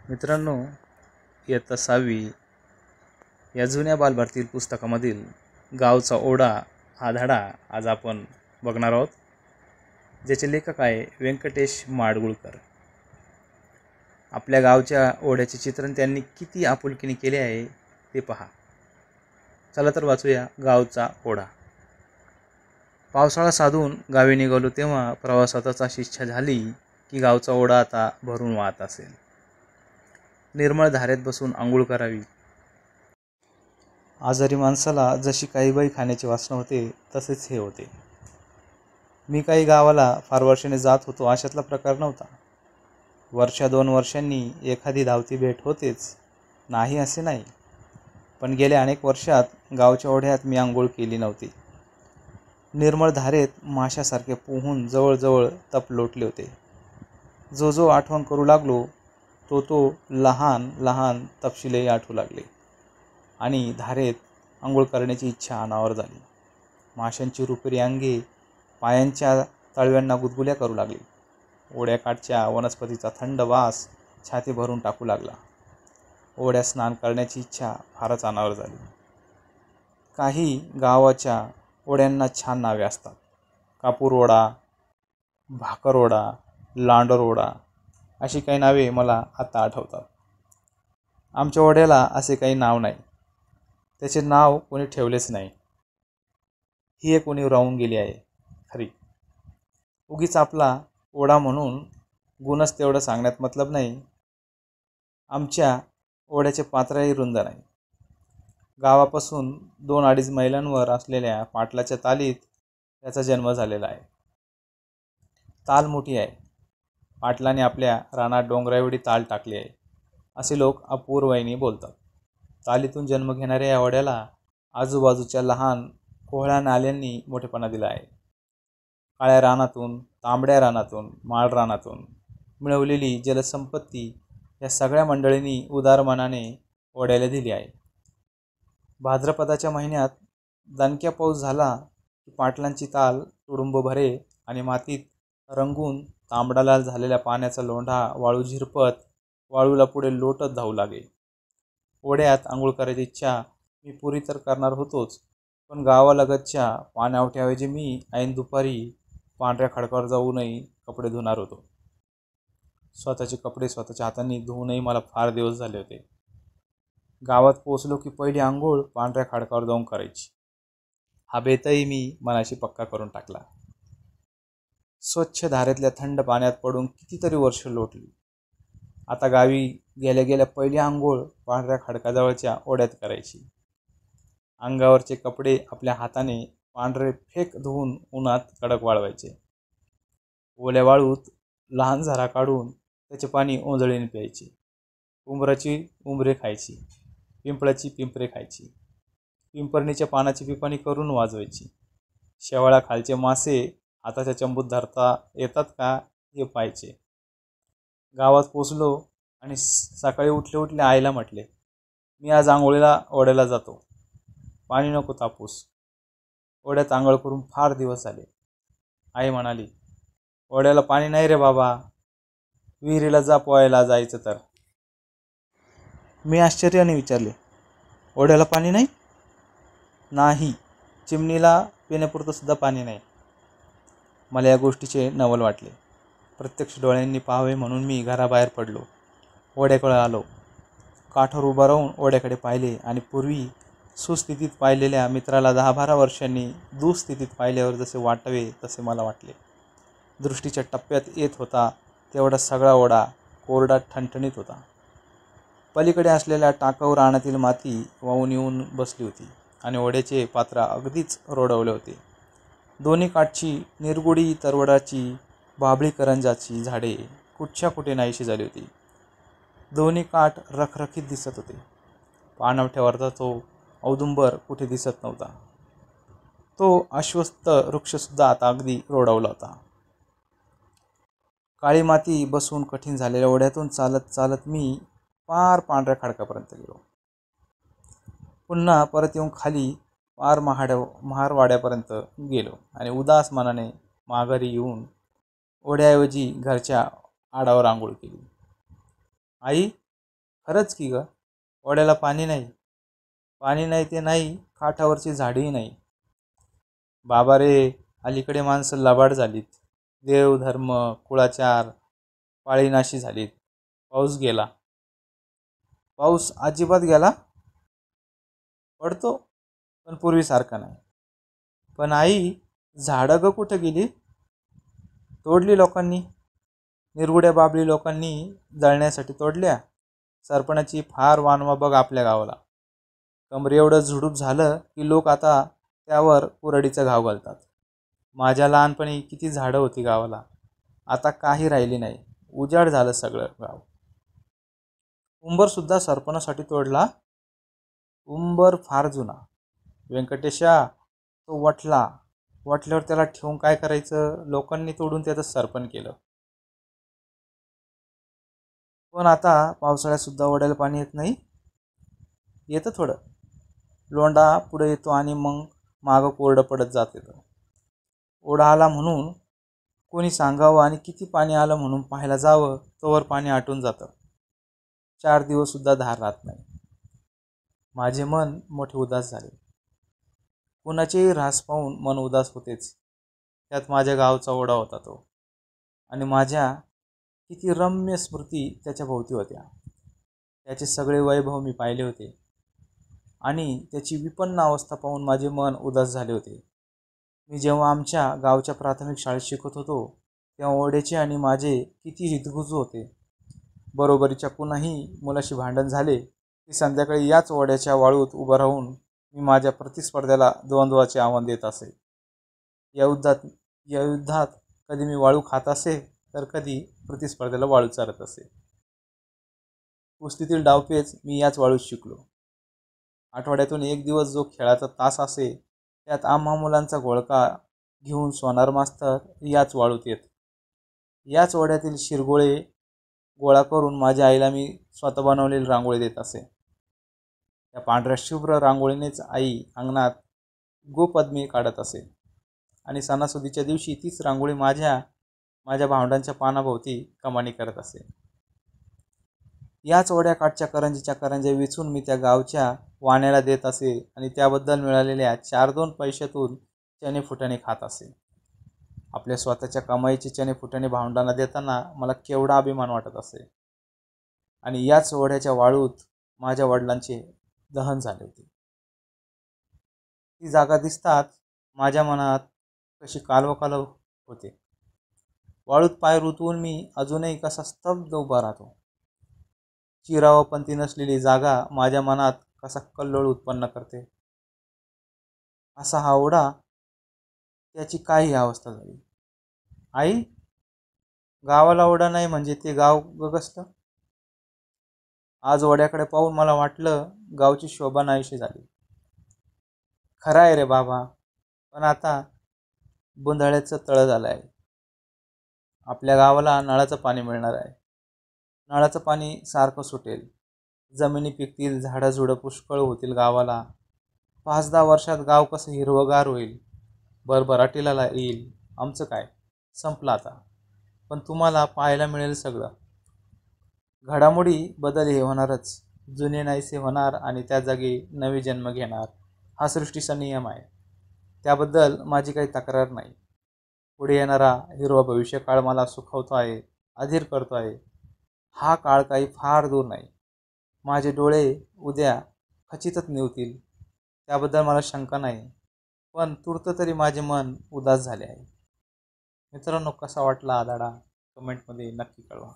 मित्रांनो, इयत्ता 6वी या जुन्या बालभारती पुस्तकामधील गावचा ओढा हा धडा आज आपण बघणार आहोत, ज्याचे लेखक आहे व्यंकटेश माडगुळकर. आपल्या गावच्या ओढ्याचे चित्रण त्यांनी किती आपुलकीने केले आहे ते पहा. चला तर वाचूया गावचा ओढा. पावसाळा साधून गावी निघालो तेव्हा प्रवासातच अशी इच्छा झाली की गावचा ओढा आता भरून वाहत असेल. निर्मळ धारेत बसून आंघोळ करावी. आजारी माणसाला जशी काही बाई खाण्याची वासना होते तसेच हे होते. मी काही गावाला फार वर्षाने जात होतो अशातला प्रकार नव्हता. 1-2 वर्षांनी एखादी धावती भेट होतेच, नाही असे नाही. पण गेल्या अनेक वर्षात गावच्या ओढ्यात मी आंघोळ केली नव्हती. निर्मळ धारेत माशासारखे पोहून जवळजवळ तप लोटले होते. जो आठवण करू लागलो तो लहान लहान तपशीलही आठवू लागले आणि धारेत आंघोळ करण्याची इच्छा अनावर झाली. माशांची रुपेरी अंगे पायांच्या तळव्यांना गुदगुल्या करू लागली. ओढ्याकाठच्या वनस्पतीचा थंड वास छाती भरून टाकू लागला. ओढ्यात स्नान करण्याची इच्छा फारच अनावर झाली. काही गावाच्या ओढ्यांना छान नावे असतात. कापूर ओढा, भाकर ओढा, लांडर ओढा अशी काही नावे मला आता आठवतात. आमच्या ओढ्याला असे काही नाव नाही. त्याचे नाव कोणी ठेवलेच नाही. ही एक उणीव राहून गेली आहे खरी. उगीच आपला ओढा म्हणून गुणच तेवढं सांगण्यात मतलब नाही. आमच्या ओढ्याचे पात्रही रुंद नाही. गावापासून 2-2.5 मैलांवर असलेल्या पाटलाच्या तालीत त्याचा जन्म झालेला आहे. ताल मोठी आहे. पाटलाने आपल्या रानात डोंगराएवढी ताल टाकली आहे असे लोक अपूर्वाईने बोलतात. तालीतून जन्म घेणाऱ्या या ओढ्याला आजूबाजूच्या लहान कोहळ्या नाल्यांनी मोठेपणा दिला आहे. काळ्या रानातून, तांबड्या रानातून, माळ रानातून मिळवलेली जलसंपत्ती या सगळ्या मंडळींनी उदार मनाने ओढ्याला दिली आहे. भाद्रपदाच्या महिन्यात दणक्या पाऊस झाला की पाटलांची ताल तुडुंब भरे आणि मातीत रंगून तांबडालाल झालेल्या पाण्याचा लोंढा वाळू झिरपत वाळूला पुढे लोटत धावू लागे. ओढ्यात आंघोळ करायची इच्छा मी पुरी तर करणार होतोच, पण गावालगतच्या पाण्यावठ्याऐवजी मी ऐन दुपारी पांढऱ्या खडकावर जाऊनही कपडे धुणार होतो. स्वतःचे कपडे स्वतःच्या हातांनी धुवूनही मला फार दिवस झाले होते. गावात पोचलो की पहिली आंघोळ पांढऱ्या खडकावर जाऊन करायची. हा बेतही मी मनाशी पक्का करून टाकला. स्वच्छ धारेतल्या थंड पाण्यात पडून कितीतरी वर्ष लोटली. आता गावी गेल्या गेल्या पहिली आंघोळ पांढऱ्या खडकाजवळच्या ओढ्यात करायची. अंगावरचे कपडे आपल्या हाताने पांढरे फेक धुवून उन्हात कडक वाळवायचे. ओल्या वाळूत लहान झरा काढून त्याचे पाणी ओंजळीने प्यायचे. उंबराची उंबरे खायची, पिंपळाची पिंपरे खायची, पिंपरणीच्या पानाची पिपाणी करून वाजवायची. शेवाळा खालचे मासे हाताच्या चंबूत धरता येतात का हे पाहायचे. गावात पोचलो आणि सकाळी उठले आईला म्हटले, मी आज आंघोळीला ओढ्याला जातो, पाणी नको तापूस. ओढ्यात आंघोळ करून फार दिवस झाले. आई म्हणाली, ओढ्याला पाणी नाही रे बाबा, विहिरीला जा पोहायला जायचं तर. मी आश्चर्याने विचारले, ओढ्याला पाणी नाही? नाही, चिमणीला पिण्यापुरतं सुद्धा पाणी नाही. मला या गोष्टीचे नवल वाटले. प्रत्यक्ष डोळ्यांनी पाहावे म्हणून मी घराबाहेर पडलो. ओढ्याकडे आलो. काठावर उभा राहून ओढ्याकडे पाहिले आणि पूर्वी सुस्थितीत पाहिलेल्या मित्राला 10-12 वर्षांनी दुःस्थितीत पाहिल्यावर जसे वाटावे तसे मला वाटले. दृष्टीच्या टप्प्यात येत होता तेवढा सगळा ओढा कोरडा ठणठणीत होता. पलीकडे असलेल्या टाकाऊ रानातील माती वाहून येऊन बसली होती आणि ओढ्याचे पात्र अगदीच रोडवले होते. दोन्ही काठची निरगुडी तरवडाची, बाभळी करंजाची झाडे कुठच्या कुठे नाहीशी झाली होती. दोन्ही काठ रखरखीत दिसत होते. पाणवठ्यावरचा तो औदुंबर कुठे दिसत नव्हता. तो अश्वत्थ वृक्षसुद्धा आता अगदी रोडावला होता. काळी माती बसून कठीण झालेल्या ओढ्यातून चालत चालत मी पार पांढऱ्या खडकापर्यंत गेलो. पुन्हा परत येऊन खाली पार महारवाड्यापर्यंत गेलो आणि उदास मनाने माघारी येऊन ओढ्याऐवजी घरच्या आडावर आंघोळ केली. आई, खरंच की ग, ओढ्याला पाणी नाही. पाणी नाही ते नाही, काठावरची झाडेही नाही. बाबा रे, अलीकडे माणसं लबाड झालीत. देव धर्म कुळाचार पाळीनाशी झालीत. पाऊस गेला. पाऊस अजिबात गेला. पडतो, पण पूर्वीसारखा नाही. पण आई, झाडं ग कुठं गेली? तोडली लोकांनी. निरगुड्या बाबळी लोकांनी जळण्यासाठी तोडल्या. सरपणाची फार वानवा बघ आपल्या गावाला. कमरे एवढं झुडूप झालं की लोक आता त्यावर कुरडीचा घाव घालतात. माझ्या लहानपणी किती झाडं होती गावाला. आता काही राहिली नाही. उजाड झालं सगळं गाव. उंबरसुद्धा सरपणासाठी तोडला. उंबर फार जुना. व्यंकटेशा, तो वटला. वटल्यावर त्याला ठेवून काय करायचं? लोकांनी तोडून त्याचं सरपण केलं. पण आता पावसाळ्यात सुद्धा ओढ्याला पाणी येत नाही. येतं थोडं. लोंढा पुढे येतो आणि मग मागं कोरडं पडत जात येतं. ओढा आला म्हणून कोणी सांगावं आणि किती पाणी आलं म्हणून पाहायला जावं, तोवर पाणी आटून जातं. 4 दिवससुद्धा धार राहत नाही. माझे मन मोठे उदास झाले. कुणाचेही ऱ्हास पाहून मन उदास होतेच. त्यात माझ्या गावचा ओढा होता तो. आणि माझ्या किती रम्य स्मृती त्याच्या भोवती होत्या. त्याचे सगळे वैभव मी पाहिले होते. आणि त्याची विपन्न अवस्था पाहून माझे मन उदास झाले होते. मी जेव्हा आमच्या गावच्या प्राथमिक शाळेत शिकत होतो, तेव्हा ओढ्याचे आणि माझे किती हितगुज होते. बरोबरीच्या कुणाही मुलाशी भांडण झाले की संध्याकाळी याच ओढ्याच्या वाळूत उभं राहून मी माझ्या प्रतिस्पर्ध्याला द्वंद्वाचे आव्हान देत असे. या युद्धात कधी मी वाळू खात असे, तर कधी प्रतिस्पर्ध्याला वाळू चारत असे. कुस्तीतील डावपेच मी याच वाळूत शिकलो. आठवड्यातून एक दिवस जो खेळाचा तास असे, त्यात आम्हा मुलांचा घोळका घेऊन सोनार मास्तर याच वाळूत येत. याच ओढ्यातील शिरगोळे गोळा करून माझ्या आईला मी स्वतः बनवलेली रांगोळी देत असे. त्या पांढऱ्या शुभ्र रांगोळीनेच आई अंगणात गोपद्मी काढत असे. आणि सणासुदीच्या दिवशी तीच रांगोळी माझ्या भावंडांच्या पानाभोवती कमानी करत असे. याच ओढ्याकाठच्या करंजीच्या करंज्या विचून मी त्या गावच्या वाण्याला देत असे आणि त्याबद्दल मिळालेल्या 4-2 पैशातून चणे फुटाणे खात असे. आपल्या स्वतःच्या कमाईचे चणे फुटाणे भावंडांना देताना मला केवढा अभिमान वाटत असे. आणि याच ओढ्याच्या वाळूत माझ्या वडिलांचे दहन झाले होते. ती जागा दिसतात माझ्या मनात कशी कालवकालव होते. वाळूत पाय रुतवून मी अजूनही कसा स्तब्ध उभा राहतो. चिरावपंथी नसलेली जागा माझ्या मनात कसा कल्लोळ उत्पन्न करते. असा हा ओढा, त्याची काही अवस्था झाली. आई, गावाला ओढा नाही म्हणजे ते गाव गगसतं. आज ओढ्याकडे पाहून मला वाटलं गावची शोभा नाहीशी झाली. खरं आहे रे बाबा, पण आता बुंधाळ्याचं तळं झालं आहे. आपल्या गावाला नळाचं पाणी मिळणार आहे. नळाचं पाणी सारखं सुटेल. जमिनी पिकतील, झाडंझुडं पुष्कळ होतील गावाला. 5-10 वर्षात गाव कसं हिरवगार होईल, भरभराटीला येईल. आमचं काय, संपलं आता. पण तुम्हाला पाहायला मिळेल सगळं. घडामोडी बदल हे होणारच. जुने नाहीसे होणार आणि त्या जागी नवी जन्म घेणार. हा सृष्टीचा नियम आहे. त्याबद्दल माझी काही तक्रार नाही. पुढे येणारा हिरवा भविष्यकाळ मला सुखवतो आहे, अधीर करतो आहे. हा काळ काही फार दूर नाही. माझे डोळे उद्या खचितच निवतील, त्याबद्दल मला शंका नाही. पण तूर्त तरी माझे मन उदास झाले आहे. मित्रांनो, कसा वाटला हा धडा कमेंटमध्ये नक्की कळवा.